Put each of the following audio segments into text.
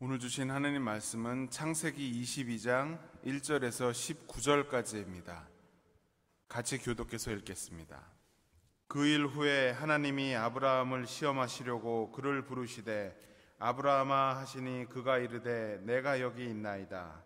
오늘 주신 하나님 말씀은 창세기 22장 1절에서 19절까지입니다. 같이 교독해서 읽겠습니다. 그 일 후에 하나님이 아브라함을 시험하시려고 그를 부르시되 아브라함아 하시니 그가 이르되 내가 여기 있나이다.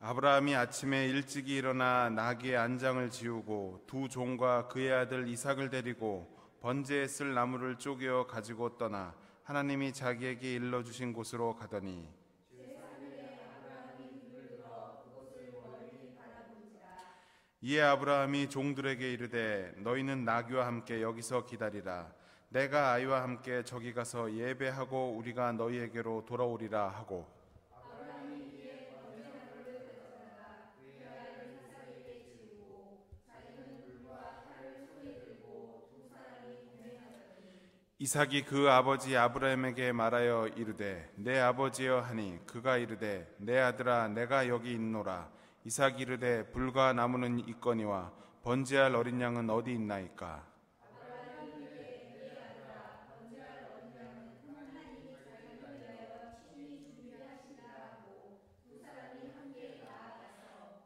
아브라함이 아침에 일찍이 일어나 나귀의 안장을 지우고 두 종과 그의 아들 이삭을 데리고 번제에 쓸 나무를 쪼개어 가지고 떠나 하나님이 자기에게 일러주신 곳으로 가더니 이에 아브라함이 종들에게 이르되 너희는 나귀와 함께 여기서 기다리라. 내가 아이와 함께 저기 가서 예배하고 우리가 너희에게로 돌아오리라 하고 이삭이 그 아버지 아브라함에게 말하여 이르되 내 아버지여 하니 그가 이르되 내 아들아 내가 여기 있노라. 이삭이 이르되 불과 나무는 있거니와 번제할 어린 양은 어디 있나이까.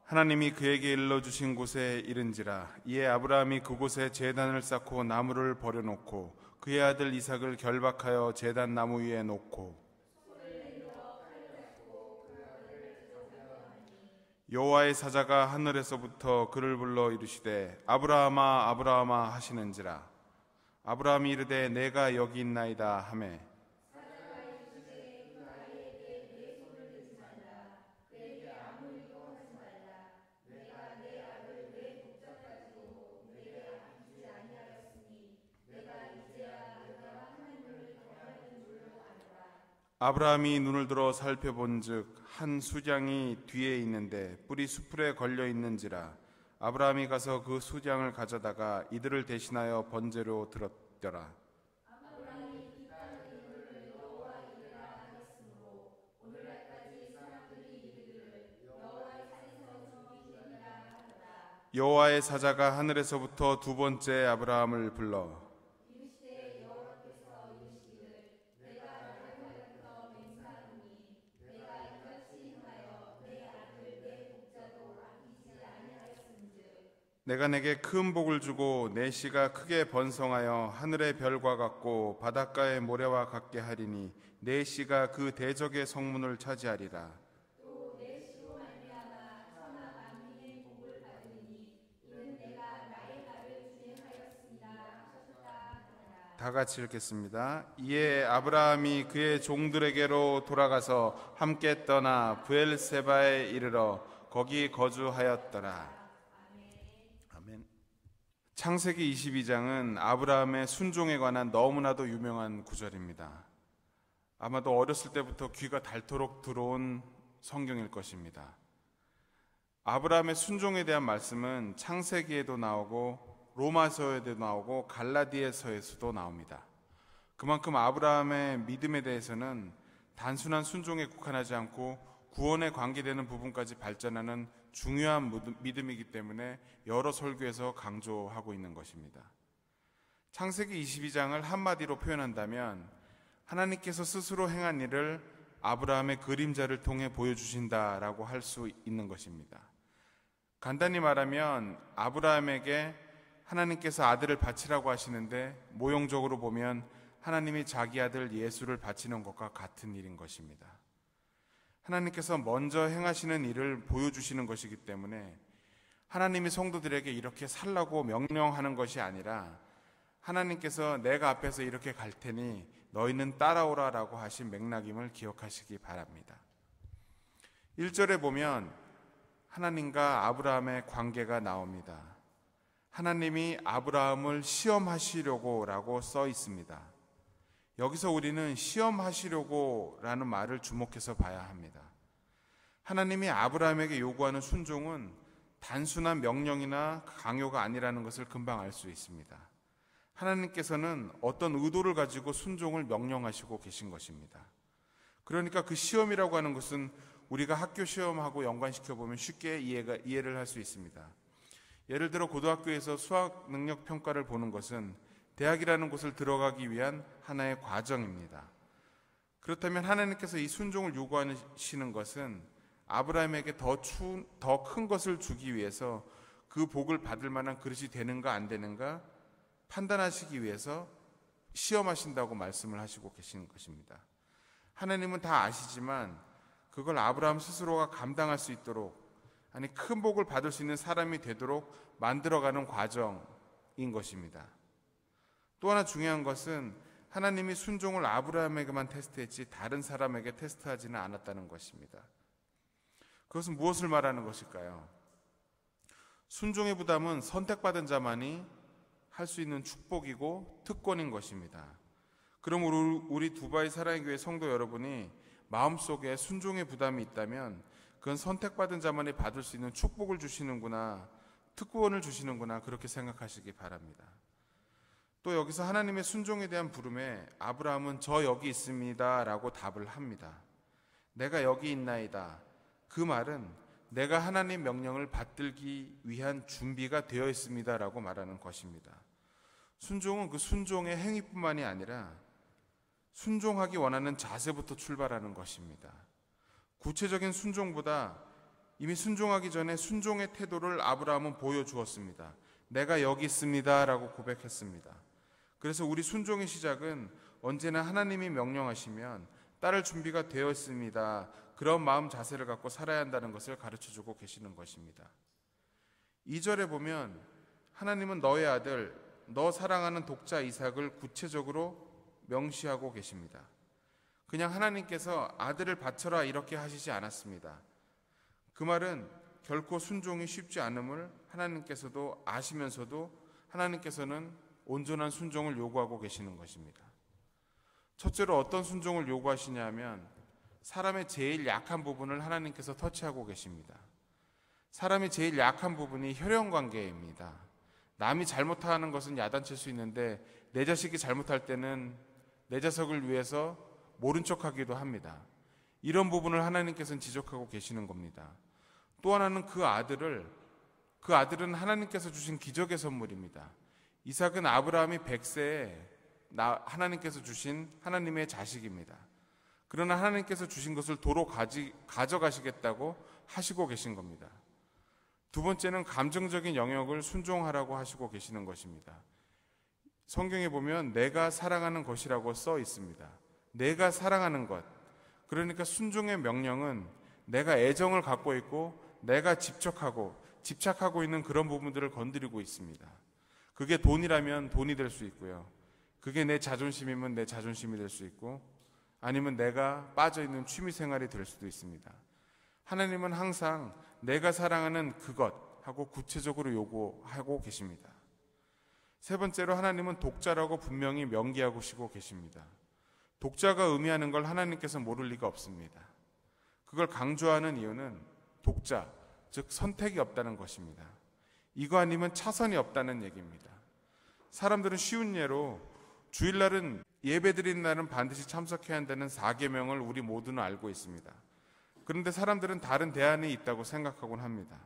하나님이 그에게 일러주신 곳에 이른지라. 이에 아브라함이 그곳에 제단을 쌓고 나무를 버려놓고 그의 아들 이삭을 결박하여 제단 나무 위에 놓고 여호와의 사자가 하늘에서부터 그를 불러 이르시되 아브라함아 아브라함아 하시는지라. 아브라함이 이르되 내가 여기 있나이다 하매 아브라함이 눈을 들어 살펴본즉 한 수장이 뒤에 있는데 뿔이 수풀에 걸려 있는지라. 아브라함이 가서 그 수장을 가져다가 이들을 대신하여 번제로 드렸더라. 여호와의 사자가 하늘에서부터 두 번째 아브라함을 불러 내가 내게 큰 복을 주고 내 씨가 크게 번성하여 하늘의 별과 같고 바닷가의 모래와 같게 하리니 내 씨가 그 대적의 성문을 차지하리라. 다 같이 읽겠습니다. 이에 아브라함이 그의 종들에게로 돌아가서 함께 떠나 브엘세바에 이르러 거기 거주하였더라. 창세기 22장은 아브라함의 순종에 관한 너무나도 유명한 구절입니다. 아마도 어렸을 때부터 귀가 닳도록 들어온 성경일 것입니다. 아브라함의 순종에 대한 말씀은 창세기에도 나오고 로마서에도 나오고 갈라디아서에서도 나옵니다. 그만큼 아브라함의 믿음에 대해서는 단순한 순종에 국한하지 않고 구원에 관계되는 부분까지 발전하는 중요한 믿음이기 때문에 여러 설교에서 강조하고 있는 것입니다. 창세기 22장을 한마디로 표현한다면 하나님께서 스스로 행한 일을 아브라함의 그림자를 통해 보여주신다라고 할 수 있는 것입니다. 간단히 말하면 아브라함에게 하나님께서 아들을 바치라고 하시는데 모형적으로 보면 하나님이 자기 아들 예수를 바치는 것과 같은 일인 것입니다. 하나님께서 먼저 행하시는 일을 보여주시는 것이기 때문에 하나님이 성도들에게 이렇게 살라고 명령하는 것이 아니라 하나님께서 내가 앞에서 이렇게 갈 테니 너희는 따라오라라고 하신 맥락임을 기억하시기 바랍니다. 1절에 보면 하나님과 아브라함의 관계가 나옵니다. 하나님이 아브라함을 시험하시려고 라고 써 있습니다. 여기서 우리는 시험하시려고 라는 말을 주목해서 봐야 합니다. 하나님이 아브라함에게 요구하는 순종은 단순한 명령이나 강요가 아니라는 것을 금방 알 수 있습니다. 하나님께서는 어떤 의도를 가지고 순종을 명령하시고 계신 것입니다. 그러니까 그 시험이라고 하는 것은 우리가 학교 시험하고 연관시켜보면 쉽게 이해를 할 수 있습니다. 예를 들어 고등학교에서 수학 능력 평가를 보는 것은 대학이라는 곳을 들어가기 위한 하나의 과정입니다. 그렇다면 하나님께서 이 순종을 요구하시는 것은 아브라함에게 더 큰 것을 주기 위해서 그 복을 받을 만한 그릇이 되는가 안 되는가 판단하시기 위해서 시험하신다고 말씀을 하시고 계시는 것입니다. 하나님은 다 아시지만 그걸 아브라함 스스로가 감당할 수 있도록, 아니 큰 복을 받을 수 있는 사람이 되도록 만들어가는 과정인 것입니다. 또 하나 중요한 것은 하나님이 순종을 아브라함에게만 테스트했지 다른 사람에게 테스트하지는 않았다는 것입니다. 그것은 무엇을 말하는 것일까요? 순종의 부담은 선택받은 자만이 할 수 있는 축복이고 특권인 것입니다. 그럼 우리 두바이 사랑의 교회 성도 여러분이 마음속에 순종의 부담이 있다면 그건 선택받은 자만이 받을 수 있는 축복을 주시는구나, 특권을 주시는구나, 그렇게 생각하시기 바랍니다. 또 여기서 하나님의 순종에 대한 부름에 아브라함은 저 여기 있습니다 라고 답을 합니다. 내가 여기 있나이다. 그 말은 내가 하나님 명령을 받들기 위한 준비가 되어 있습니다 라고 말하는 것입니다. 순종은 그 순종의 행위뿐만이 아니라 순종하기 원하는 자세부터 출발하는 것입니다. 구체적인 순종보다 이미 순종하기 전에 순종의 태도를 아브라함은 보여주었습니다. 내가 여기 있습니다 라고 고백했습니다. 그래서 우리 순종의 시작은 언제나 하나님이 명령하시면 따를 준비가 되어 있습니다. 그런 마음 자세를 갖고 살아야 한다는 것을 가르쳐주고 계시는 것입니다. 2절에 보면 하나님은 너의 아들, 너 사랑하는 독자 이삭을 구체적으로 명시하고 계십니다. 그냥 하나님께서 아들을 바쳐라 이렇게 하시지 않았습니다. 그 말은 결코 순종이 쉽지 않음을 하나님께서도 아시면서도 하나님께서는 온전한 순종을 요구하고 계시는 것입니다. 첫째로 어떤 순종을 요구하시냐 하면 사람의 제일 약한 부분을 하나님께서 터치하고 계십니다. 사람이 제일 약한 부분이 혈연관계입니다. 남이 잘못하는 것은 야단칠 수 있는데 내 자식이 잘못할 때는 내 자석을 위해서 모른 척하기도 합니다. 이런 부분을 하나님께서는 지적하고 계시는 겁니다. 또 하나는 그 아들은 하나님께서 주신 기적의 선물입니다. 이삭은 아브라함이 100세에 하나님께서 주신 하나님의 자식입니다. 그러나 하나님께서 주신 것을 도로 가져가시겠다고 하시고 계신 겁니다. 두 번째는 감정적인 영역을 순종하라고 하시고 계시는 것입니다. 성경에 보면 내가 사랑하는 것이라고 써 있습니다. 내가 사랑하는 것. 그러니까 순종의 명령은 내가 애정을 갖고 있고 내가 집착하고 있는 그런 부분들을 건드리고 있습니다. 그게 돈이라면 돈이 될 수 있고요. 그게 내 자존심이면 내 자존심이 될 수 있고 아니면 내가 빠져있는 취미생활이 될 수도 있습니다. 하나님은 항상 내가 사랑하는 그것 하고 구체적으로 요구하고 계십니다. 세 번째로 하나님은 독자라고 분명히 명기하고 계십니다. 독자가 의미하는 걸 하나님께서 모를 리가 없습니다. 그걸 강조하는 이유는 독자, 즉 선택이 없다는 것입니다. 이거 아니면 차선이 없다는 얘기입니다. 사람들은 쉬운 예로 주일날은 예배드리는 날은 반드시 참석해야 한다는 4계명을 우리 모두는 알고 있습니다. 그런데 사람들은 다른 대안이 있다고 생각하곤 합니다.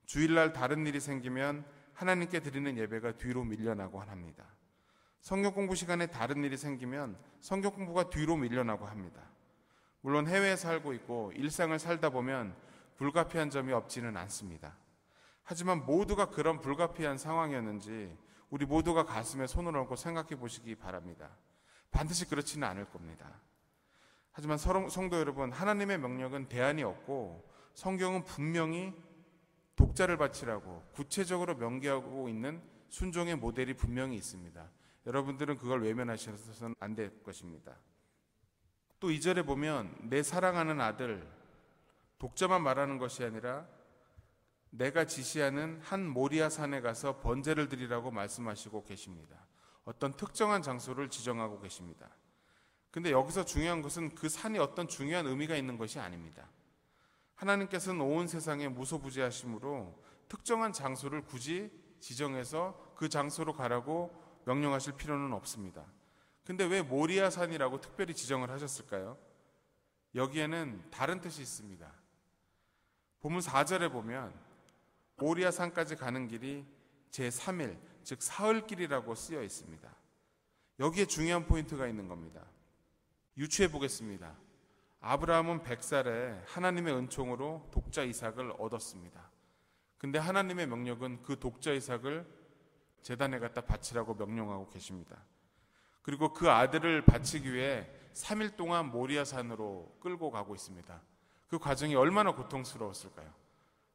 주일날 다른 일이 생기면 하나님께 드리는 예배가 뒤로 밀려나곤 합니다. 성경 공부 시간에 다른 일이 생기면 성경 공부가 뒤로 밀려나고 합니다. 물론 해외에 살고 있고 일상을 살다 보면 불가피한 점이 없지는 않습니다. 하지만 모두가 그런 불가피한 상황이었는지 우리 모두가 가슴에 손을 얹고 생각해 보시기 바랍니다. 반드시 그렇지는 않을 겁니다. 하지만 성도 여러분, 하나님의 명령은 대안이 없고 성경은 분명히 독자를 바치라고 구체적으로 명기하고 있는 순종의 모델이 분명히 있습니다. 여러분들은 그걸 외면하셔서는 안 될 것입니다. 또 2절에 보면 내 사랑하는 아들, 독자만 말하는 것이 아니라 내가 지시하는 한 모리아 산에 가서 번제를 드리라고 말씀하시고 계십니다. 어떤 특정한 장소를 지정하고 계십니다. 근데 여기서 중요한 것은 그 산이 어떤 중요한 의미가 있는 것이 아닙니다. 하나님께서는 온 세상에 무소부지하심으로 특정한 장소를 굳이 지정해서 그 장소로 가라고 명령하실 필요는 없습니다. 근데 왜 모리아 산이라고 특별히 지정을 하셨을까요? 여기에는 다른 뜻이 있습니다. 본문 4절에 보면 모리아 산까지 가는 길이 제3일, 즉 사흘길이라고 쓰여 있습니다. 여기에 중요한 포인트가 있는 겁니다. 유추해 보겠습니다. 아브라함은 100살에 하나님의 은총으로 독자 이삭을 얻었습니다. 근데 하나님의 명령은 그 독자 이삭을 제단에 갖다 바치라고 명령하고 계십니다. 그리고 그 아들을 바치기 위해 3일 동안 모리아 산으로 끌고 가고 있습니다. 그 과정이 얼마나 고통스러웠을까요?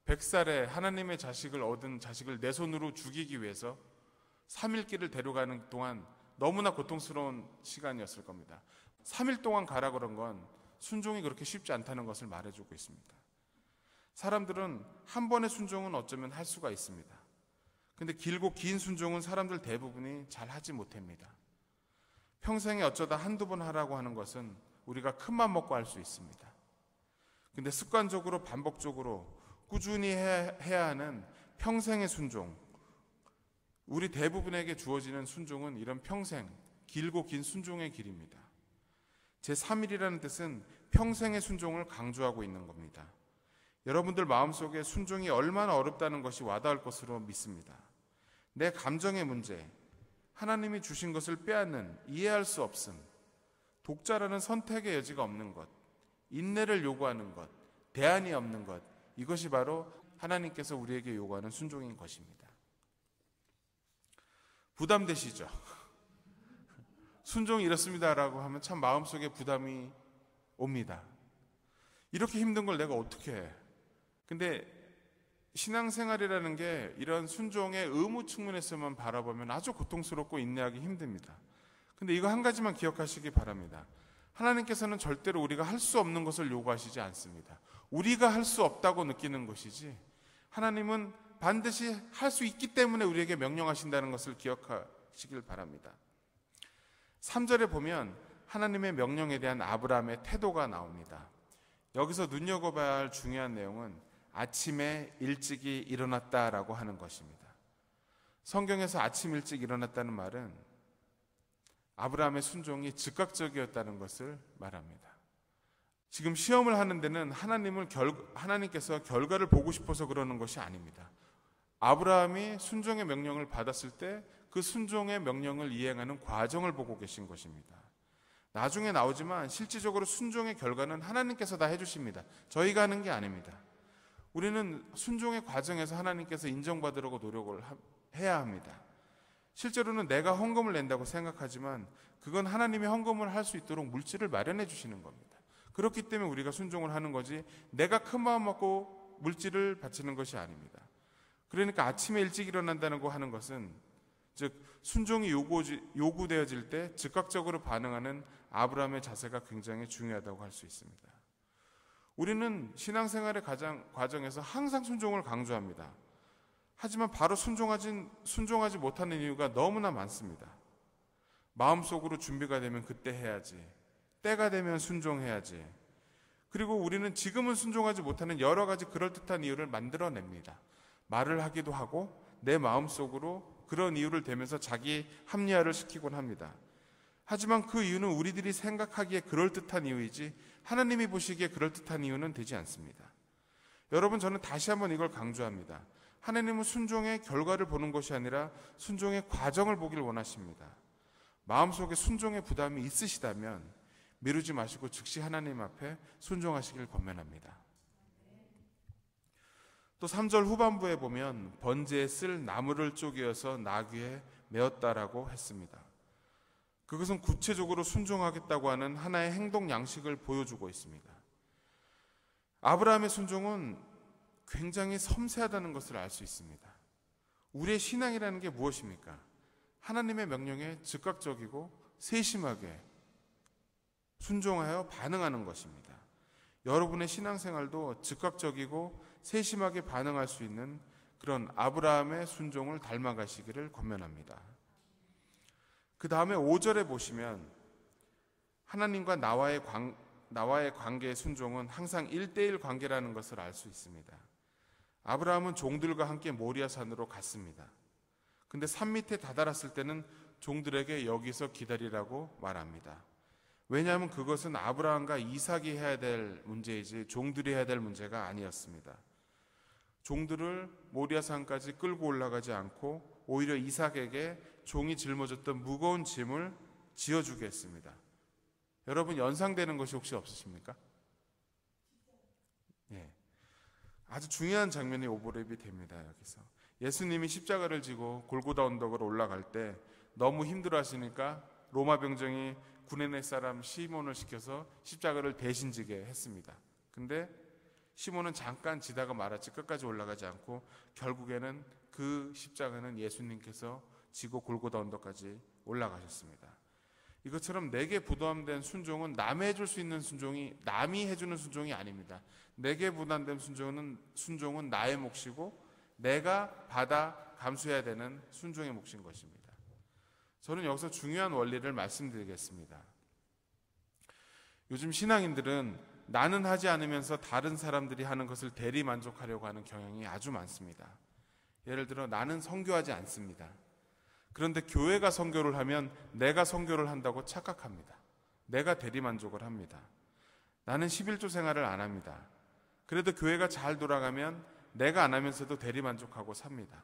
100살에 하나님의 자식을 얻은 자식을 내 손으로 죽이기 위해서 3일 길을 데려가는 동안 너무나 고통스러운 시간이었을 겁니다. 3일 동안 가라 그런 건 순종이 그렇게 쉽지 않다는 것을 말해주고 있습니다. 사람들은 한 번의 순종은 어쩌면 할 수가 있습니다. 근데 길고 긴 순종은 사람들 대부분이 잘 하지 못합니다. 평생에 어쩌다 한두 번 하라고 하는 것은 우리가 큰맘 먹고 할 수 있습니다. 근데 습관적으로 반복적으로 꾸준히 해야 하는 평생의 순종, 우리 대부분에게 주어지는 순종은 이런 평생, 길고 긴 순종의 길입니다. 제3일이라는 뜻은 평생의 순종을 강조하고 있는 겁니다. 여러분들 마음속에 순종이 얼마나 어렵다는 것이 와닿을 것으로 믿습니다. 내 감정의 문제, 하나님이 주신 것을 빼앗는, 이해할 수 없음, 독자라는 선택의 여지가 없는 것, 인내를 요구하는 것, 대안이 없는 것, 이것이 바로 하나님께서 우리에게 요구하는 순종인 것입니다. 부담되시죠? 순종이 이렇습니다라고 하면 참 마음속에 부담이 옵니다. 이렇게 힘든 걸 내가 어떻게 해? 근데 신앙생활이라는 게 이런 순종의 의무 측면에서만 바라보면 아주 고통스럽고 인내하기 힘듭니다. 근데 이거 한 가지만 기억하시기 바랍니다. 하나님께서는 절대로 우리가 할 수 없는 것을 요구하시지 않습니다. 우리가 할 수 없다고 느끼는 것이지 하나님은 반드시 할 수 있기 때문에 우리에게 명령하신다는 것을 기억하시길 바랍니다. 3절에 보면 하나님의 명령에 대한 아브라함의 태도가 나옵니다. 여기서 눈여겨봐야 할 중요한 내용은 아침에 일찍이 일어났다라고 하는 것입니다. 성경에서 아침 일찍 일어났다는 말은 아브라함의 순종이 즉각적이었다는 것을 말합니다. 지금 시험을 하는 데는 하나님께서 결과를 보고 싶어서 그러는 것이 아닙니다. 아브라함이 순종의 명령을 받았을 때 그 순종의 명령을 이행하는 과정을 보고 계신 것입니다. 나중에 나오지만 실질적으로 순종의 결과는 하나님께서 다 해주십니다. 저희가 하는 게 아닙니다. 우리는 순종의 과정에서 하나님께서 인정받으려고 노력을 해야 합니다. 실제로는 내가 헌금을 낸다고 생각하지만 그건 하나님이 헌금을 할 수 있도록 물질을 마련해 주시는 겁니다. 그렇기 때문에 우리가 순종을 하는 거지 내가 큰 마음 먹고 물질을 바치는 것이 아닙니다. 그러니까 아침에 일찍 일어난다는 거 하는 것은 즉 순종이 요구되어질 때 즉각적으로 반응하는 아브라함의 자세가 굉장히 중요하다고 할 수 있습니다. 우리는 신앙생활의 과정에서 항상 순종을 강조합니다. 하지만 바로 순종하지 못하는 이유가 너무나 많습니다. 마음속으로 준비가 되면 그때 해야지, 때가 되면 순종해야지, 그리고 우리는 지금은 순종하지 못하는 여러 가지 그럴듯한 이유를 만들어냅니다. 말을 하기도 하고 내 마음속으로 그런 이유를 대면서 자기 합리화를 시키곤 합니다. 하지만 그 이유는 우리들이 생각하기에 그럴듯한 이유이지 하나님이 보시기에 그럴듯한 이유는 되지 않습니다. 여러분, 저는 다시 한번 이걸 강조합니다. 하나님은 순종의 결과를 보는 것이 아니라 순종의 과정을 보길 원하십니다. 마음속에 순종의 부담이 있으시다면 미루지 마시고 즉시 하나님 앞에 순종하시길 권면합니다. 또 3절 후반부에 보면 번제에 쓸 나무를 쪼개어서 나귀에 메었다라고 했습니다. 그것은 구체적으로 순종하겠다고 하는 하나의 행동 양식을 보여주고 있습니다. 아브라함의 순종은 굉장히 섬세하다는 것을 알 수 있습니다. 우리의 신앙이라는 게 무엇입니까? 하나님의 명령에 즉각적이고 세심하게 순종하여 반응하는 것입니다. 여러분의 신앙생활도 즉각적이고 세심하게 반응할 수 있는 그런 아브라함의 순종을 닮아가시기를 권면합니다. 그 다음에 5절에 보시면 하나님과 나와의 관계의 순종은 항상 1대1 관계라는 것을 알 수 있습니다. 아브라함은 종들과 함께 모리아 산으로 갔습니다. 근데 산 밑에 다다랐을 때는 종들에게 여기서 기다리라고 말합니다. 왜냐하면 그것은 아브라함과 이삭이 해야 될 문제이지 종들이 해야 될 문제가 아니었습니다. 종들을 모리아산까지 끌고 올라가지 않고 오히려 이삭에게 종이 짊어졌던 무거운 짐을 지어주게 했습니다. 여러분, 연상되는 것이 혹시 없으십니까? 예. 아주 중요한 장면이 오버랩이 됩니다. 여기서 예수님이 십자가를 지고 골고다 언덕으로 올라갈 때 너무 힘들어 하시니까 로마 병정이 구레네 사람 시몬을 시켜서 십자가를 대신 지게 했습니다. 근데 시몬은 잠깐 지다가 말았지 끝까지 올라가지 않고 결국에는 그 십자가는 예수님께서 지고 골고다 언덕까지 올라가셨습니다. 이것처럼 내게 부담된 순종은 남이 해줄 수 있는 순종이, 남이 해주는 순종이 아닙니다. 내게 부담된 순종은 나의 몫이고 내가 받아 감수해야 되는 순종의 몫인 것입니다. 저는 여기서 중요한 원리를 말씀드리겠습니다. 요즘 신앙인들은 나는 하지 않으면서 다른 사람들이 하는 것을 대리 만족하려고 하는 경향이 아주 많습니다. 예를 들어 나는 선교하지 않습니다. 그런데 교회가 선교를 하면 내가 선교를 한다고 착각합니다. 내가 대리만족을 합니다. 나는 11조 생활을 안 합니다. 그래도 교회가 잘 돌아가면 내가 안 하면서도 대리만족하고 삽니다.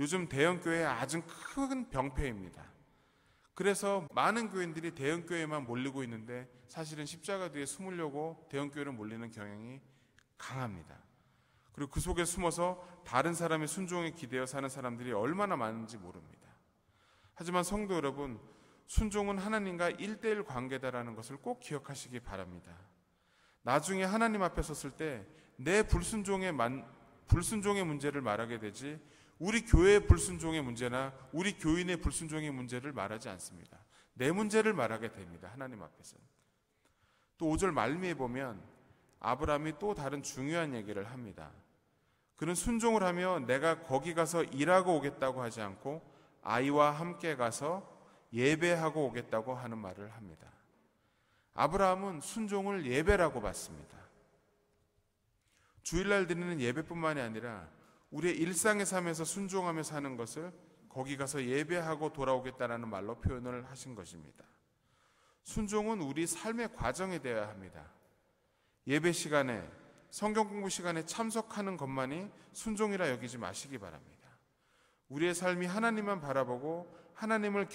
요즘 대형교회의 아주 큰 병폐입니다. 그래서 많은 교인들이 대형교회에만 몰리고 있는데 사실은 십자가 뒤에 숨으려고 대형교회로 몰리는 경향이 강합니다. 그리고 그 속에 숨어서 다른 사람의 순종에 기대어 사는 사람들이 얼마나 많은지 모릅니다. 하지만 성도 여러분, 순종은 하나님과 1:1 관계다라는 것을 꼭 기억하시기 바랍니다. 나중에 하나님 앞에 섰을 때 내 불순종의 문제를 말하게 되지 우리 교회의 불순종의 문제나 우리 교인의 불순종의 문제를 말하지 않습니다. 내 문제를 말하게 됩니다. 하나님 앞에서. 또 5절 말미에 보면 아브라함이 또 다른 중요한 얘기를 합니다. 그는 순종을 하며 내가 거기 가서 일하고 오겠다고 하지 않고 아이와 함께 가서 예배하고 오겠다고 하는 말을 합니다. 아브라함은 순종을 예배라고 봤습니다. 주일날 드리는 예배뿐만이 아니라 우리의 일상의 삶에서 순종하며 사는 것을 거기 가서 예배하고 돌아오겠다는 말로 표현을 하신 것입니다. 순종은 우리 삶의 과정이 되어야 합니다. 예배 시간에, 성경 공부 시간에 참석하는 것만이 순종이라 여기지 마시기 바랍니다. 우리의 삶이 하나님만 바라보고 하나님을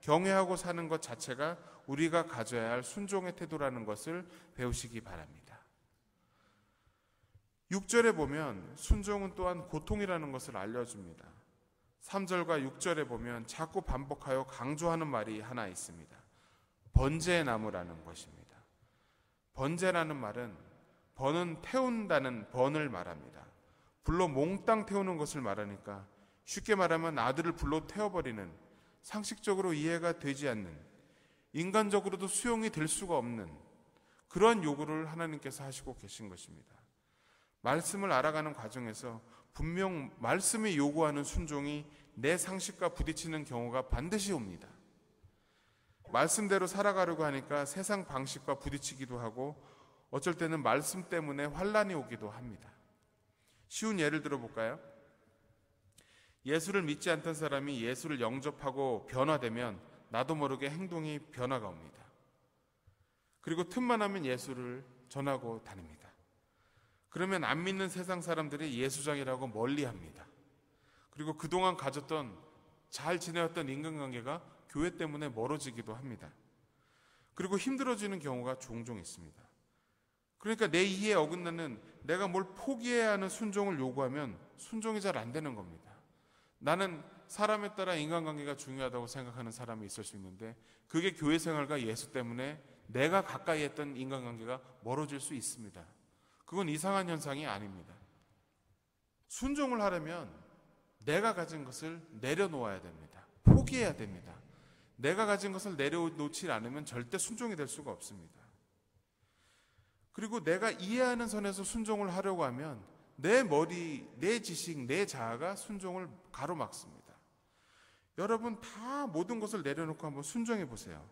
경외하고 사는 것 자체가 우리가 가져야 할 순종의 태도라는 것을 배우시기 바랍니다. 6절에 보면 순종은 또한 고통이라는 것을 알려줍니다. 3절과 6절에 보면 자꾸 반복하여 강조하는 말이 하나 있습니다. 번제나무라는 것입니다. 번제라는 말은 번은 태운다는 번을 말합니다. 불로 몽땅 태우는 것을 말하니까 쉽게 말하면 아들을 불로 태워버리는, 상식적으로 이해가 되지 않는, 인간적으로도 수용이 될 수가 없는 그런 요구를 하나님께서 하시고 계신 것입니다. 말씀을 알아가는 과정에서 분명 말씀이 요구하는 순종이 내 상식과 부딪히는 경우가 반드시 옵니다. 말씀대로 살아가려고 하니까 세상 방식과 부딪히기도 하고 어쩔 때는 말씀 때문에 환란이 오기도 합니다. 쉬운 예를 들어볼까요? 예수를 믿지 않던 사람이 예수를 영접하고 변화되면 나도 모르게 행동이 변화가 옵니다. 그리고 틈만 하면 예수를 전하고 다닙니다. 그러면 안 믿는 세상 사람들이 예수장이라고 멀리합니다. 그리고 그동안 가졌던 잘 지내왔던 인간관계가 교회 때문에 멀어지기도 합니다. 그리고 힘들어지는 경우가 종종 있습니다. 그러니까 내 이해에 어긋나는, 내가 뭘 포기해야 하는 순종을 요구하면 순종이 잘 안 되는 겁니다. 나는 사람에 따라 인간관계가 중요하다고 생각하는 사람이 있을 수 있는데 그게 교회 생활과 예수 때문에 내가 가까이 했던 인간관계가 멀어질 수 있습니다. 그건 이상한 현상이 아닙니다. 순종을 하려면 내가 가진 것을 내려놓아야 됩니다. 포기해야 됩니다. 내가 가진 것을 내려놓지 않으면 절대 순종이 될 수가 없습니다. 그리고 내가 이해하는 선에서 순종을 하려고 하면 내 머리, 내 지식, 내 자아가 순종을 가로막습니다. 여러분 다 모든 것을 내려놓고 한번 순종해 보세요.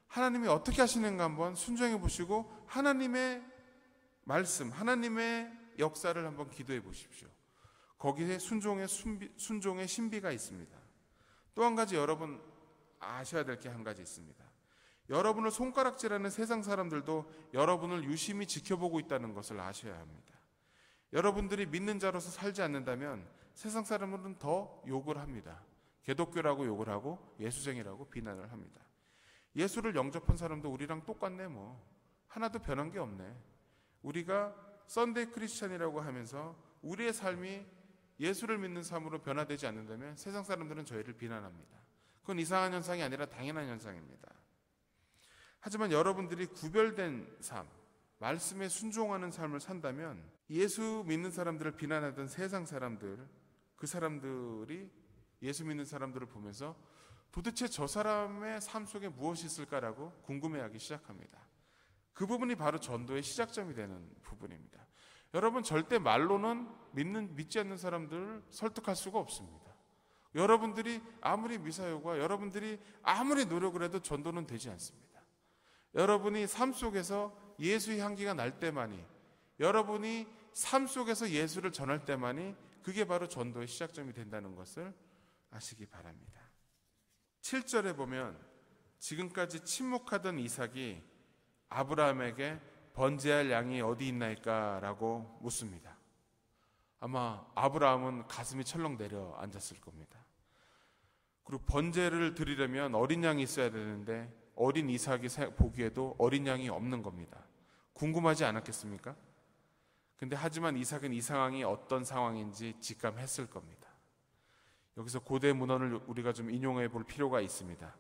하나님이 어떻게 하시는가 한번 순종해 보시고 하나님의 말씀, 하나님의 역사를 한번 기도해 보십시오. 거기에 순종의 신비가 있습니다. 또 한 가지 여러분 아셔야 될 게 한 가지 있습니다. 여러분을 손가락질하는 세상 사람들도 여러분을 유심히 지켜보고 있다는 것을 아셔야 합니다. 여러분들이 믿는 자로서 살지 않는다면 세상 사람들은 더 욕을 합니다. 개독교라고 욕을 하고 예수쟁이라고 비난을 합니다. 예수를 영접한 사람도 우리랑 똑같네 뭐. 하나도 변한 게 없네. 우리가 썬데이 크리스찬이라고 하면서 우리의 삶이 예수를 믿는 삶으로 변화되지 않는다면 세상 사람들은 저희를 비난합니다. 그건 이상한 현상이 아니라 당연한 현상입니다. 하지만 여러분들이 구별된 삶, 말씀에 순종하는 삶을 산다면 예수 믿는 사람들을 비난하던 세상 사람들, 그 사람들이 예수 믿는 사람들을 보면서 도대체 저 사람의 삶 속에 무엇이 있을까라고 궁금해하기 시작합니다. 그 부분이 바로 전도의 시작점이 되는 부분입니다. 여러분, 절대 말로는 믿지 않는 사람들을 설득할 수가 없습니다. 여러분들이 아무리 미사여가 여러분들이 아무리 노력을 해도 전도는 되지 않습니다. 여러분이 삶 속에서 예수의 향기가 날 때만이, 여러분이 삶 속에서 예수를 전할 때만이 그게 바로 전도의 시작점이 된다는 것을 아시기 바랍니다. 7절에 보면 지금까지 침묵하던 이삭이 아브라함에게 번제할 양이 어디 있나이까? 라고 묻습니다. 아마 아브라함은 가슴이 철렁 내려앉았을 겁니다. 그리고 번제를 드리려면 어린 양이 있어야 되는데 어린 이삭이 보기에도 어린 양이 없는 겁니다. 궁금하지 않았겠습니까? 근데 하지만 이삭은 이 상황이 어떤 상황인지 직감했을 겁니다. 여기서 고대 문헌을 우리가 좀 인용해 볼 필요가 있습니다.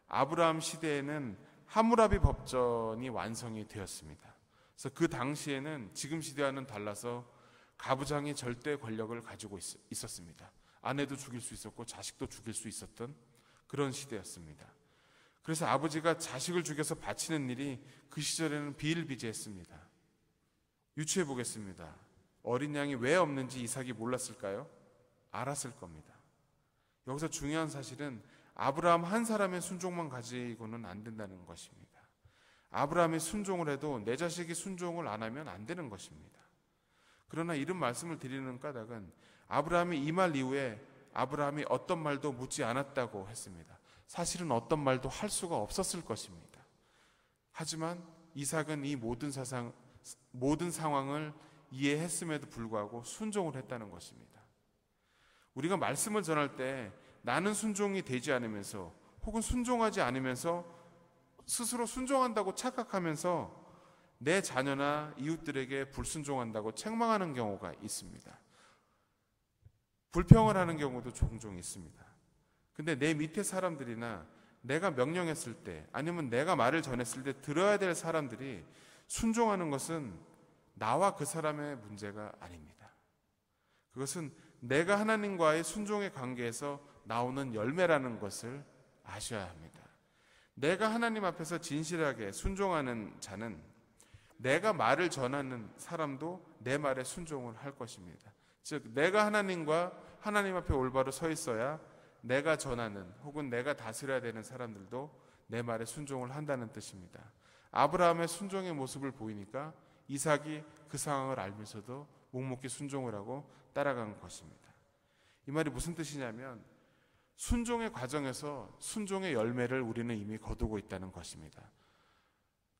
아브라함 시대에는 하무라비 법전이 완성이 되었습니다. 그래서 그 당시에는 지금 시대와는 달라서 가부장이 절대 권력을 가지고 있었습니다. 아내도 죽일 수 있었고 자식도 죽일 수 있었던 그런 시대였습니다. 그래서 아버지가 자식을 죽여서 바치는 일이 그 시절에는 비일비재했습니다. 유추해 보겠습니다. 어린 양이 왜 없는지 이삭이 몰랐을까요? 알았을 겁니다. 여기서 중요한 사실은 아브라함 한 사람의 순종만 가지고는 안 된다는 것입니다. 아브라함이 순종을 해도 내 자식이 순종을 안 하면 안 되는 것입니다. 그러나 이런 말씀을 드리는 까닭은 아브라함이 이 말 이후에 아브라함이 어떤 말도 묻지 않았다고 했습니다. 사실은 어떤 말도 할 수가 없었을 것입니다. 하지만 이삭은 이 모든 상황을 이해했음에도 불구하고 순종을 했다는 것입니다. 우리가 말씀을 전할 때 나는 순종이 되지 않으면서 혹은 순종하지 않으면서 스스로 순종한다고 착각하면서 내 자녀나 이웃들에게 불순종한다고 책망하는 경우가 있습니다. 불평을 하는 경우도 종종 있습니다. 근데 내 밑에 사람들이나 내가 명령했을 때 아니면 내가 말을 전했을 때 들어야 될 사람들이 순종하는 것은 나와 그 사람의 문제가 아닙니다. 그것은 내가 하나님과의 순종의 관계에서 나오는 열매라는 것을 아셔야 합니다. 내가 하나님 앞에서 진실하게 순종하는 자는 내가 말을 전하는 사람도 내 말에 순종을 할 것입니다. 즉 내가 하나님과 하나님 앞에 올바로 서 있어야 내가 전하는 혹은 내가 다스려야 되는 사람들도 내 말에 순종을 한다는 뜻입니다. 아브라함의 순종의 모습을 보이니까 이삭이 그 상황을 알면서도 묵묵히 순종을 하고 따라간 것입니다. 이 말이 무슨 뜻이냐면 순종의 과정에서 순종의 열매를 우리는 이미 거두고 있다는 것입니다.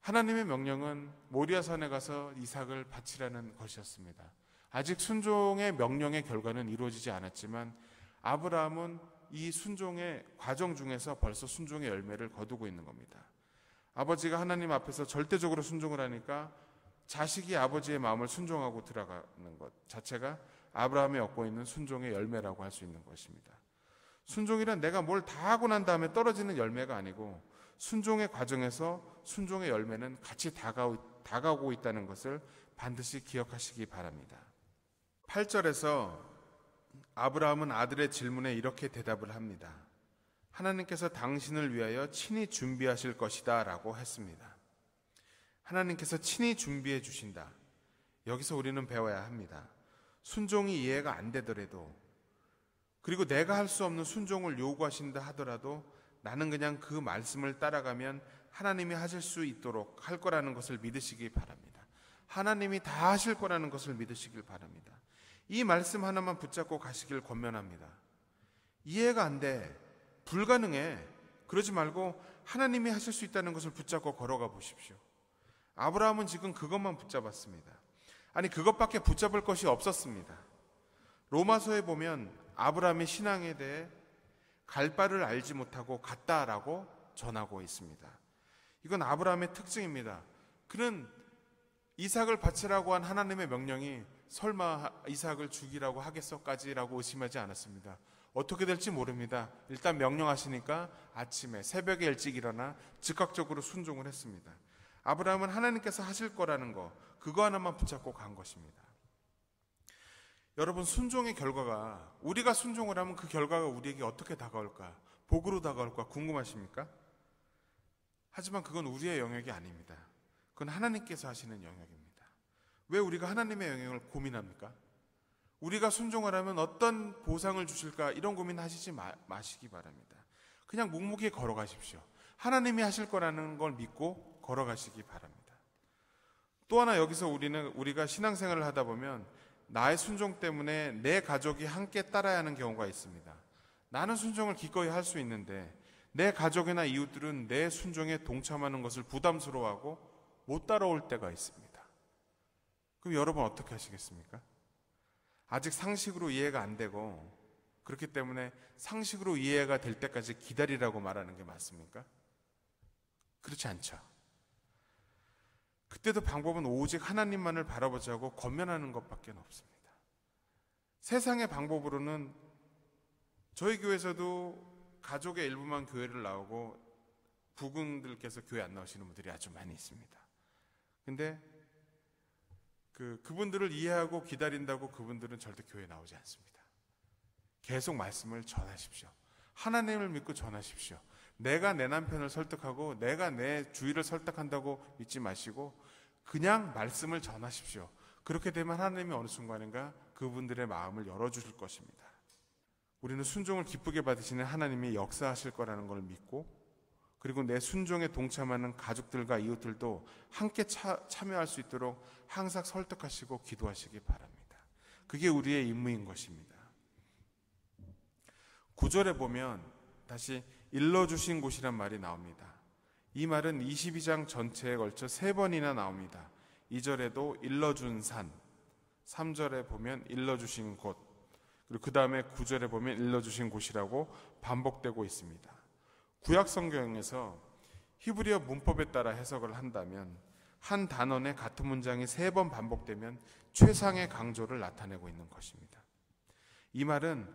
하나님의 명령은 모리아산에 가서 이삭을 바치라는 것이었습니다. 아직 순종의 명령의 결과는 이루어지지 않았지만 아브라함은 이 순종의 과정 중에서 벌써 순종의 열매를 거두고 있는 겁니다. 아버지가 하나님 앞에서 절대적으로 순종을 하니까 자식이 아버지의 마음을 순종하고 들어가는 것 자체가 아브라함이 얻고 있는 순종의 열매라고 할 수 있는 것입니다. 순종이란 내가 뭘 다 하고 난 다음에 떨어지는 열매가 아니고 순종의 과정에서 순종의 열매는 같이 다가오고 있다는 것을 반드시 기억하시기 바랍니다. 8절에서 아브라함은 아들의 질문에 이렇게 대답을 합니다. 하나님께서 당신을 위하여 친히 준비하실 것이다 라고 했습니다. 하나님께서 친히 준비해 주신다. 여기서 우리는 배워야 합니다. 순종이 이해가 안 되더라도 그리고 내가 할 수 없는 순종을 요구하신다 하더라도 나는 그냥 그 말씀을 따라가면 하나님이 하실 수 있도록 할 거라는 것을 믿으시기 바랍니다. 하나님이 다 하실 거라는 것을 믿으시길 바랍니다. 이 말씀 하나만 붙잡고 가시길 권면합니다. 이해가 안 돼. 불가능해. 그러지 말고 하나님이 하실 수 있다는 것을 붙잡고 걸어가 보십시오. 아브라함은 지금 그것만 붙잡았습니다. 아니, 그것밖에 붙잡을 것이 없었습니다. 로마서에 보면 아브라함의 신앙에 대해 갈 바를 알지 못하고 갔다라고 전하고 있습니다. 이건 아브라함의 특징입니다. 그는 이삭을 바치라고 한 하나님의 명령이 설마 이삭을 죽이라고 하겠어까지라고 의심하지 않았습니다. 어떻게 될지 모릅니다. 일단 명령하시니까 아침에 새벽에 일찍 일어나 즉각적으로 순종을 했습니다. 아브라함은 하나님께서 하실 거라는 거, 그거 하나만 붙잡고 간 것입니다. 여러분, 순종의 결과가, 우리가 순종을 하면 그 결과가 우리에게 어떻게 다가올까, 복으로 다가올까 궁금하십니까? 하지만 그건 우리의 영역이 아닙니다. 그건 하나님께서 하시는 영역입니다. 왜 우리가 하나님의 영역을 고민합니까? 우리가 순종을 하면 어떤 보상을 주실까, 이런 고민하시지 마시기 바랍니다. 그냥 묵묵히 걸어가십시오. 하나님이 하실 거라는 걸 믿고 걸어가시기 바랍니다. 또 하나, 여기서 우리가 신앙생활을 하다 보면 나의 순종 때문에 내 가족이 함께 따라야 하는 경우가 있습니다. 나는 순종을 기꺼이 할 수 있는데 내 가족이나 이웃들은 내 순종에 동참하는 것을 부담스러워하고 못 따라올 때가 있습니다. 그럼 여러분 어떻게 하시겠습니까? 아직 상식으로 이해가 안 되고 그렇기 때문에 상식으로 이해가 될 때까지 기다리라고 말하는 게 맞습니까? 그렇지 않죠. 그때도 방법은 오직 하나님만을 바라보자고 권면하는 것밖에 없습니다. 세상의 방법으로는 저희 교회에서도 가족의 일부만 교회를 나오고 부군들께서 교회 안 나오시는 분들이 아주 많이 있습니다. 근데 그분들을 이해하고 기다린다고 그분들은 절대 교회에 나오지 않습니다. 계속 말씀을 전하십시오. 하나님을 믿고 전하십시오. 내가 내 남편을 설득하고 내가 내 주위를 설득한다고 믿지 마시고 그냥 말씀을 전하십시오. 그렇게 되면 하나님이 어느 순간인가 그분들의 마음을 열어주실 것입니다. 우리는 순종을 기쁘게 받으시는 하나님이 역사하실 거라는 걸 믿고, 그리고 내 순종에 동참하는 가족들과 이웃들도 함께 참여할 수 있도록 항상 설득하시고 기도하시기 바랍니다. 그게 우리의 임무인 것입니다. 9절에 보면 다시 일러주신 곳이란 말이 나옵니다. 이 말은 22장 전체에 걸쳐 3번이나 나옵니다. 2절에도 일러준 산, 3절에 보면 일러주신 곳, 그리고 그 다음에 9절에 보면 일러주신 곳이라고 반복되고 있습니다. 구약 성경에서 히브리어 문법에 따라 해석을 한다면 한 단원의 같은 문장이 3번 반복되면 최상의 강조를 나타내고 있는 것입니다. 이 말은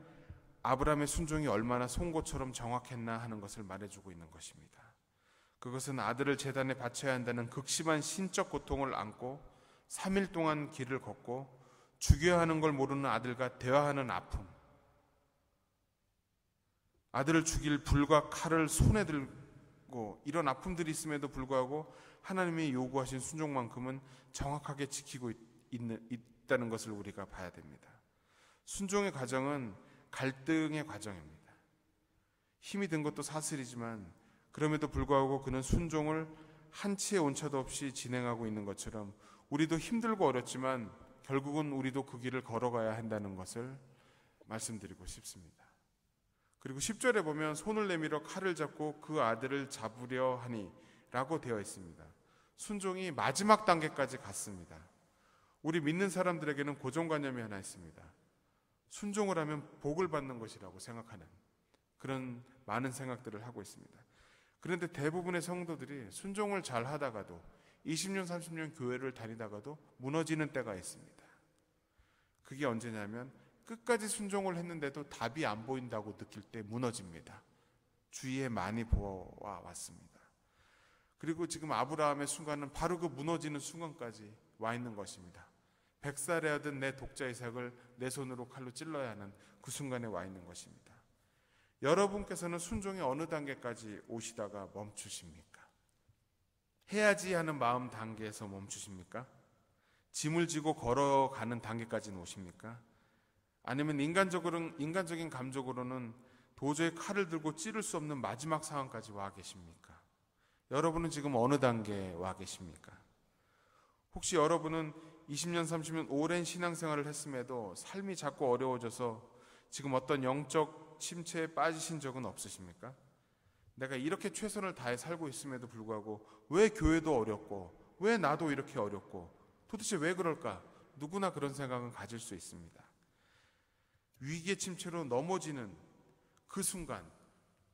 아브라함의 순종이 얼마나 송곳처럼 정확했나 하는 것을 말해주고 있는 것입니다. 그것은 아들을 제단에 바쳐야 한다는 극심한 신적 고통을 안고 3일 동안 길을 걷고 죽여야 하는 걸 모르는 아들과 대화하는 아픔, 아들을 죽일 불과 칼을 손에 들고 이런 아픔들이 있음에도 불구하고 하나님이 요구하신 순종만큼은 정확하게 지키고 있다는 것을 우리가 봐야 됩니다. 순종의 과정은 갈등의 과정입니다. 힘이 든 것도 사실이지만 그럼에도 불구하고 그는 순종을 한치의 온차도 없이 진행하고 있는 것처럼 우리도 힘들고 어렵지만 결국은 우리도 그 길을 걸어가야 한다는 것을 말씀드리고 싶습니다. 그리고 10절에 보면 손을 내밀어 칼을 잡고 그 아들을 잡으려 하니 라고 되어 있습니다. 순종이 마지막 단계까지 갔습니다. 우리 믿는 사람들에게는 고정관념이 하나 있습니다. 순종을 하면 복을 받는 것이라고 생각하는 그런 많은 생각들을 하고 있습니다. 그런데 대부분의 성도들이 순종을 잘 하다가도 20년, 30년 교회를 다니다가도 무너지는 때가 있습니다. 그게 언제냐면 끝까지 순종을 했는데도 답이 안 보인다고 느낄 때 무너집니다. 주위에 많이 보아왔습니다. 그리고 지금 아브라함의 순간은 바로 그 무너지는 순간까지 와 있는 것입니다. 100살에 하던 내 독자 이삭을 내 손으로 칼로 찔러야 하는 그 순간에 와 있는 것입니다. 여러분께서는 순종의 어느 단계까지 오시다가 멈추십니까? 해야지 하는 마음 단계에서 멈추십니까? 짐을 지고 걸어가는 단계까지는 오십니까? 아니면 인간적인 감정으로는 도저히 칼을 들고 찌를 수 없는 마지막 상황까지 와 계십니까? 여러분은 지금 어느 단계에 와 계십니까? 혹시 여러분은 20년, 30년 오랜 신앙생활을 했음에도 삶이 자꾸 어려워져서 지금 어떤 영적 침체에 빠지신 적은 없으십니까? 내가 이렇게 최선을 다해 살고 있음에도 불구하고 왜 교회도 어렵고 왜 나도 이렇게 어렵고 도대체 왜 그럴까? 누구나 그런 생각은 가질 수 있습니다. 위기의 침체로 넘어지는 그 순간,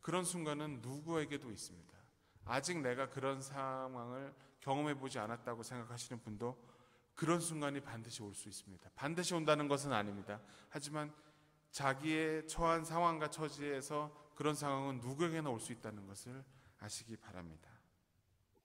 그런 순간은 누구에게도 있습니다. 아직 내가 그런 상황을 경험해 보지 않았다고 생각하시는 분도 그런 순간이 반드시 올 수 있습니다. 반드시 온다는 것은 아닙니다. 하지만 자기의 처한 상황과 처지에서 그런 상황은 누구에게나 올 수 있다는 것을 아시기 바랍니다.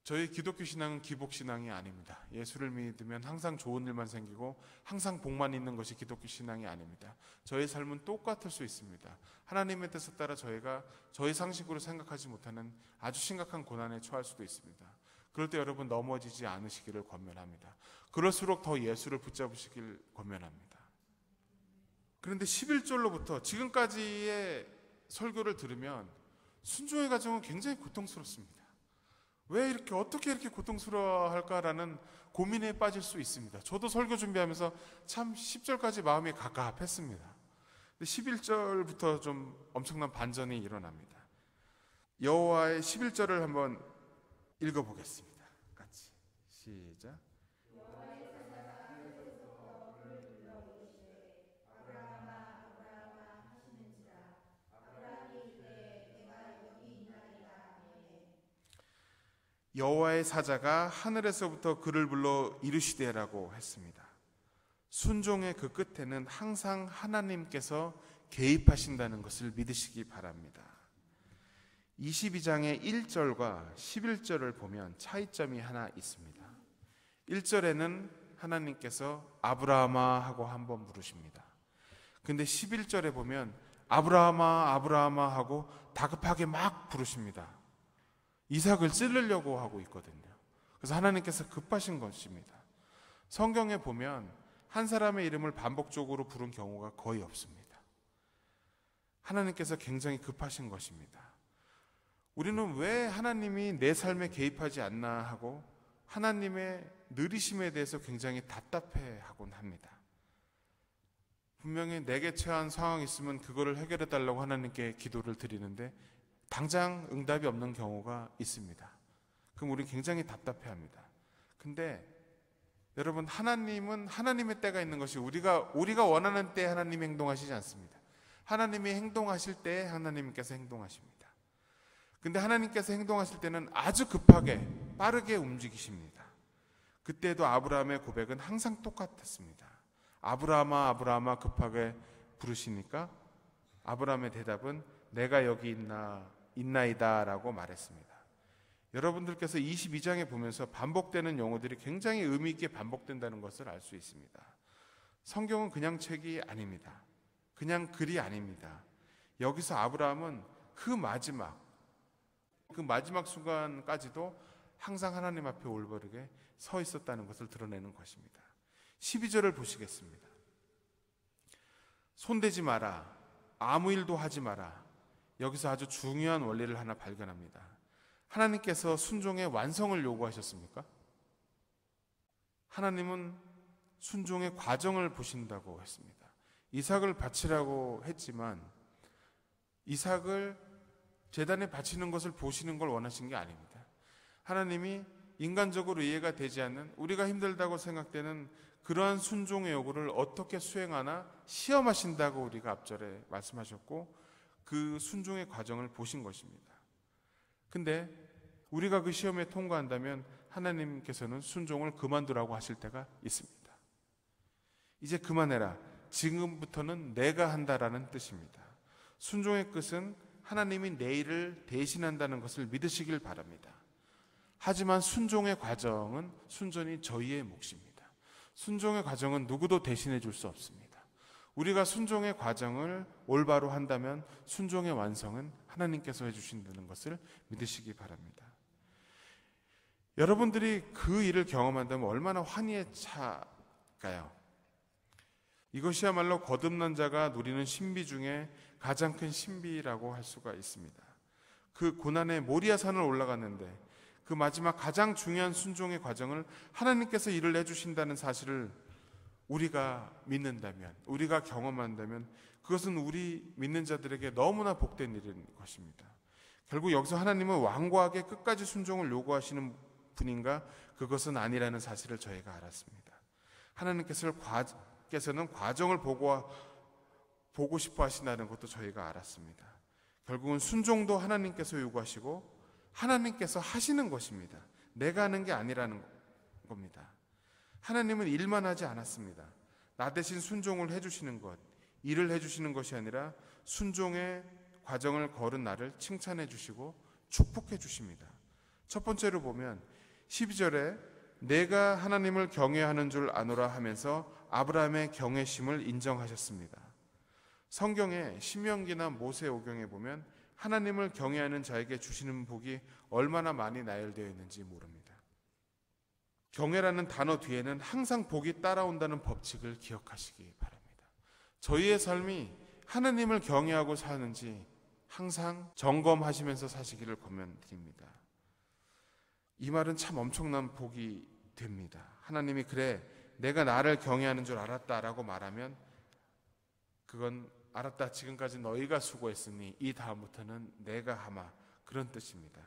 저희 기독교 신앙은 기복신앙이 아닙니다. 예수를 믿으면 항상 좋은 일만 생기고 항상 복만 있는 것이 기독교 신앙이 아닙니다. 저희 삶은 똑같을 수 있습니다. 하나님의 뜻에 따라 저희가 저희 상식으로 생각하지 못하는 아주 심각한 고난에 처할 수도 있습니다. 그럴 때 여러분 넘어지지 않으시기를 권면합니다. 그럴수록 더 예수를 붙잡으시길 권면합니다. 그런데 11절로부터 지금까지의 설교를 들으면 순종의 과정은 굉장히 고통스럽습니다. 왜 이렇게 어떻게 이렇게 고통스러워할까라는 고민에 빠질 수 있습니다. 저도 설교 준비하면서 참 10절까지 마음이 갑갑했습니다. 근데 11절부터 좀 엄청난 반전이 일어납니다. 여호와의 11절을 한번 읽어보겠습니다. 같이 시작. 여호와의 사자가 하늘에서부터 그를 불러 이르시되라고 했습니다. 순종의 그 끝에는 항상 하나님께서 개입하신다는 것을 믿으시기 바랍니다. 22장의 1절과 11절을 보면 차이점이 하나 있습니다. 1절에는 하나님께서 아브라함아 하고 한번 부르십니다. 근데 11절에 보면 아브라함아 아브라함아 하고 다급하게 막 부르십니다. 이삭을 찌르려고 하고 있거든요. 그래서 하나님께서 급하신 것입니다. 성경에 보면 한 사람의 이름을 반복적으로 부른 경우가 거의 없습니다. 하나님께서 굉장히 급하신 것입니다. 우리는 왜 하나님이 내 삶에 개입하지 않나 하고 하나님의 느리심에 대해서 굉장히 답답해하곤 합니다. 분명히 내게 처한 상황이 있으면 그거를 해결해 달라고 하나님께 기도를 드리는데 당장 응답이 없는 경우가 있습니다. 그럼 우리 굉장히 답답해합니다. 근데 여러분, 하나님은 하나님의 때가 있는 것이 우리가 원하는 때에 하나님이 행동하시지 않습니다. 하나님이 행동하실 때에 하나님께서 행동하십니다. 근데 하나님께서 행동하실 때는 아주 급하게 빠르게 움직이십니다. 그때도 아브라함의 고백은 항상 똑같았습니다. 아브라함아 아브라함아 급하게 부르시니까 아브라함의 대답은 내가 여기 있나이다 라고 말했습니다. 여러분들께서 22장에 보면서 반복되는 용어들이 굉장히 의미 있게 반복된다는 것을 알 수 있습니다. 성경은 그냥 책이 아닙니다. 그냥 글이 아닙니다. 여기서 아브라함은 그 마지막 순간까지도 항상 하나님 앞에 올바르게 서 있었다는 것을 드러내는 것입니다. 12절을 보시겠습니다. 손대지 마라. 아무 일도 하지 마라. 여기서 아주 중요한 원리를 하나 발견합니다. 하나님께서 순종의 완성을 요구하셨습니까? 하나님은 순종의 과정을 보신다고 했습니다. 이삭을 바치라고 했지만 이삭을 제단에 바치는 것을 보시는 걸 원하신 게 아닙니다. 하나님이 인간적으로 이해가 되지 않는, 우리가 힘들다고 생각되는 그러한 순종의 요구를 어떻게 수행하나 시험하신다고 우리가 앞절에 말씀하셨고 그 순종의 과정을 보신 것입니다. 근데 우리가 그 시험에 통과한다면 하나님께서는 순종을 그만두라고 하실 때가 있습니다. 이제 그만해라. 지금부터는 내가 한다라는 뜻입니다. 순종의 끝은 하나님이 내 일을 대신한다는 것을 믿으시길 바랍니다. 하지만 순종의 과정은 순전히 저희의 몫입니다. 순종의 과정은 누구도 대신해 줄 수 없습니다. 우리가 순종의 과정을 올바로 한다면 순종의 완성은 하나님께서 해주신다는 것을 믿으시기 바랍니다. 여러분들이 그 일을 경험한다면 얼마나 환희에 차까요? 이것이야말로 거듭난 자가 누리는 신비 중에 가장 큰 신비라고 할 수가 있습니다. 그 고난의 모리아산을 올라갔는데 그 마지막 가장 중요한 순종의 과정을 하나님께서 일을 해주신다는 사실을 우리가 믿는다면, 우리가 경험한다면 그것은 우리 믿는 자들에게 너무나 복된 일인 것입니다. 결국 여기서 하나님은 완고하게 끝까지 순종을 요구하시는 분인가? 그것은 아니라는 사실을 저희가 알았습니다. 하나님께서는 과정을 보고 싶어 하신다는 것도 저희가 알았습니다. 결국은 순종도 하나님께서 요구하시고 하나님께서 하시는 것입니다. 내가 하는 게 아니라는 겁니다. 하나님은 일만 하지 않았습니다. 나 대신 순종을 해주시는 것, 일을 해주시는 것이 아니라 순종의 과정을 걸은 나를 칭찬해 주시고 축복해 주십니다. 첫 번째로 보면 12절에 내가 하나님을 경외하는 줄 아노라 하면서 아브라함의 경외심을 인정하셨습니다. 성경에 신명기나 모세오경에 보면 하나님을 경외하는 자에게 주시는 복이 얼마나 많이 나열되어 있는지 모릅니다. 경외라는 단어 뒤에는 항상 복이 따라온다는 법칙을 기억하시기 바랍니다. 저희의 삶이 하나님을 경외하고 사는지 항상 점검하시면서 사시기를 권면드립니다. 이 말은 참 엄청난 복이 됩니다. 하나님이 그래 내가 나를 경외하는 줄 알았다라고 말하면 그건 알았다 지금까지 너희가 수고했으니 이 다음부터는 내가 하마 그런 뜻입니다.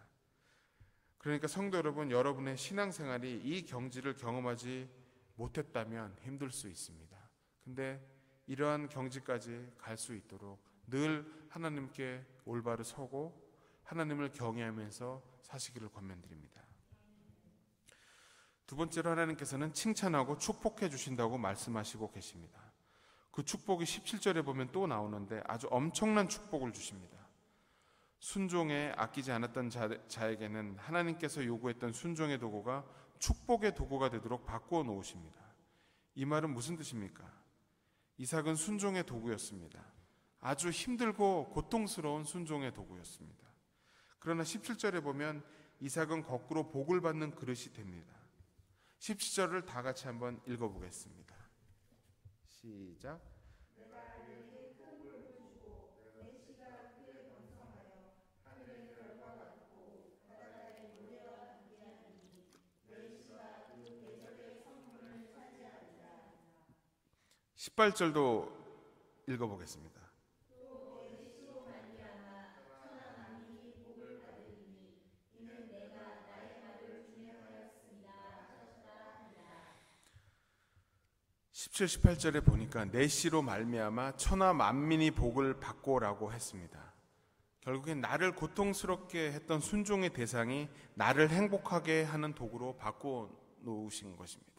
그러니까 성도 여러분, 여러분의 신앙생활이 이 경지를 경험하지 못했다면 힘들 수 있습니다. 근데 이러한 경지까지 갈 수 있도록 늘 하나님께 올바로 서고 하나님을 경외하면서 사시기를 권면드립니다. 두 번째로 하나님께서는 칭찬하고 축복해 주신다고 말씀하시고 계십니다. 그 축복이 17절에 보면 또 나오는데 아주 엄청난 축복을 주십니다. 순종에 아끼지 않았던 자에게는 하나님께서 요구했던 순종의 도구가 축복의 도구가 되도록 바꾸어 놓으십니다. 이 말은 무슨 뜻입니까? 이삭은 순종의 도구였습니다. 아주 힘들고 고통스러운 순종의 도구였습니다. 그러나 17절에 보면 이삭은 거꾸로 복을 받는 그릇이 됩니다. 17절을 다 같이 한번 읽어보겠습니다. 시작. 십팔 절도 읽어보겠습니다. (17, 18절에) 보니까 내 씨로 말미암아 천하 만민이 복을 받고라고 했습니다. 결국엔 나를 고통스럽게 했던 순종의 대상이 나를 행복하게 하는 도구로 바꿔 놓으신 것입니다.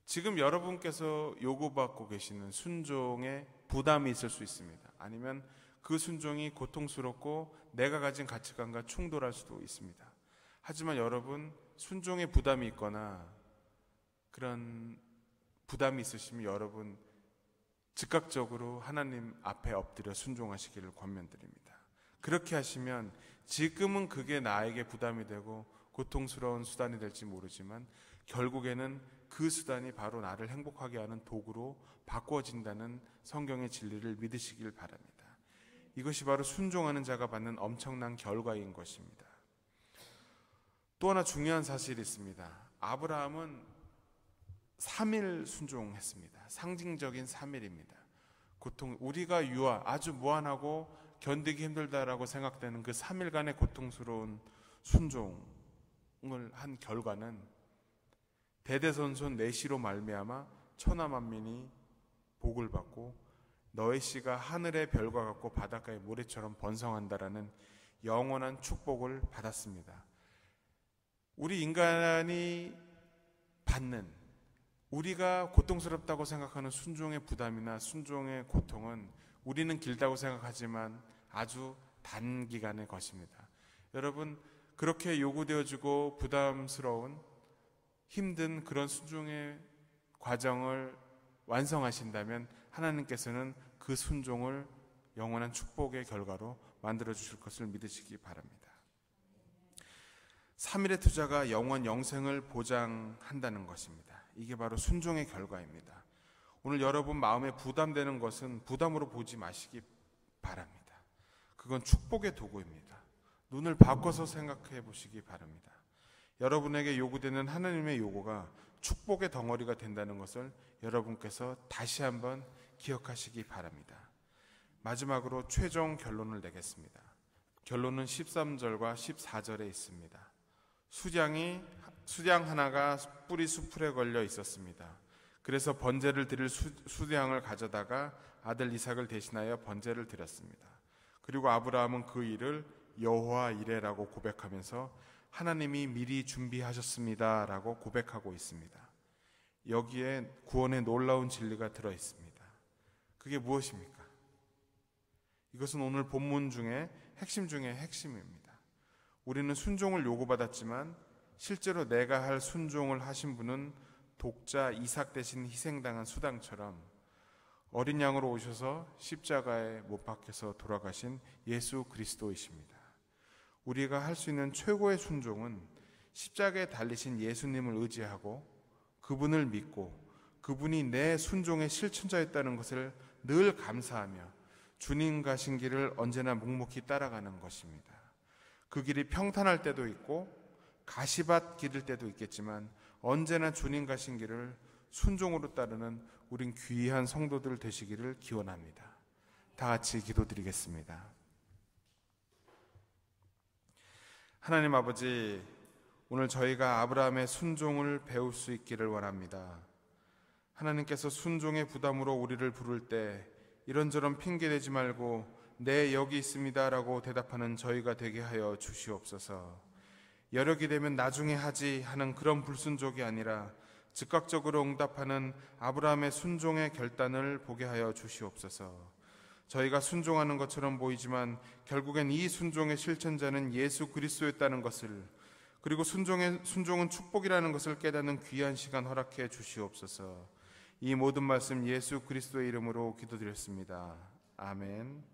지금 여러분께서 요구받고 계시는 순종에 부담이 있을 수 있습니다. 아니면 그 순종이 고통스럽고 내가 가진 가치관과 충돌할 수도 있습니다. 하지만 여러분, 순종에 부담이 있거나 그런 부담이 있으시면 여러분 즉각적으로 하나님 앞에 엎드려 순종하시기를 권면드립니다. 그렇게 하시면 지금은 그게 나에게 부담이 되고 고통스러운 수단이 될지 모르지만 결국에는 그 수단이 바로 나를 행복하게 하는 도구로 바꿔진다는 성경의 진리를 믿으시길 바랍니다. 이것이 바로 순종하는 자가 받는 엄청난 결과인 것입니다. 또 하나 중요한 사실이 있습니다. 아브라함은 3일 순종했습니다. 상징적인 3일입니다. 우리가 아주 무한하고 견디기 힘들다라고 생각되는 그 3일간의 고통스러운 순종을 한 결과는 대대손손 내 씨로 말미암아 천하 만민이 복을 받고 너의 씨가 하늘의 별과 같고 바닷가의 모래처럼 번성한다라는 영원한 축복을 받았습니다. 우리 인간이 받는, 우리가 고통스럽다고 생각하는 순종의 부담이나 순종의 고통은 우리는 길다고 생각하지만 아주 단기간의 것입니다. 여러분, 그렇게 요구되어지고 부담스러운 힘든 그런 순종의 과정을 완성하신다면 하나님께서는 그 순종을 영원한 축복의 결과로 만들어 주실 것을 믿으시기 바랍니다. 3일의 투자가 영생을 보장한다는 것입니다. 이게 바로 순종의 결과입니다. 오늘 여러분 마음에 부담되는 것은 부담으로 보지 마시기 바랍니다. 그건 축복의 도구입니다. 눈을 바꿔서 생각해 보시기 바랍니다. 여러분에게 요구되는 하나님의 요구가 축복의 덩어리가 된다는 것을 여러분께서 다시 한번 기억하시기 바랍니다. 마지막으로 최종 결론을 내겠습니다. 결론은 13절과 14절에 있습니다. 수장 하나가 뿌리 수풀에 걸려 있었습니다. 그래서 번제를 드릴 수량을 가져다가 아들 이삭을 대신하여 번제를 드렸습니다. 그리고 아브라함은 그 일을 여호와 이레라고 고백하면서 하나님이 미리 준비하셨습니다 라고 고백하고 있습니다. 여기에 구원의 놀라운 진리가 들어 있습니다. 그게 무엇입니까? 이것은 오늘 본문 중에 핵심 중에 핵심입니다. 우리는 순종을 요구받았지만 실제로 내가 할 순종을 하신 분은 독자 이삭 대신 희생당한 수당처럼 어린 양으로 오셔서 십자가에 못 박혀서 돌아가신 예수 그리스도이십니다. 우리가 할 수 있는 최고의 순종은 십자가에 달리신 예수님을 의지하고 그분을 믿고 그분이 내 순종의 실천자였다는 것을 늘 감사하며 주님 가신 길을 언제나 묵묵히 따라가는 것입니다. 그 길이 평탄할 때도 있고 가시밭 길일 때도 있겠지만 언제나 주님 가신 길을 순종으로 따르는 우린 귀한 성도들 되시기를 기원합니다. 다 같이 기도드리겠습니다. 하나님 아버지, 오늘 저희가 아브라함의 순종을 배울 수 있기를 원합니다. 하나님께서 순종의 부담으로 우리를 부를 때 이런저런 핑계대지 말고 네, 여기 있습니다 라고 대답하는 저희가 되게 하여 주시옵소서. 여력이 되면 나중에 하지 하는 그런 불순종이 아니라 즉각적으로 응답하는 아브라함의 순종의 결단을 보게 하여 주시옵소서. 저희가 순종하는 것처럼 보이지만 결국엔 이 순종의 실천자는 예수 그리스도였다는 것을, 그리고 순종은 축복이라는 것을 깨닫는 귀한 시간 허락해 주시옵소서. 이 모든 말씀 예수 그리스도의 이름으로 기도드렸습니다. 아멘.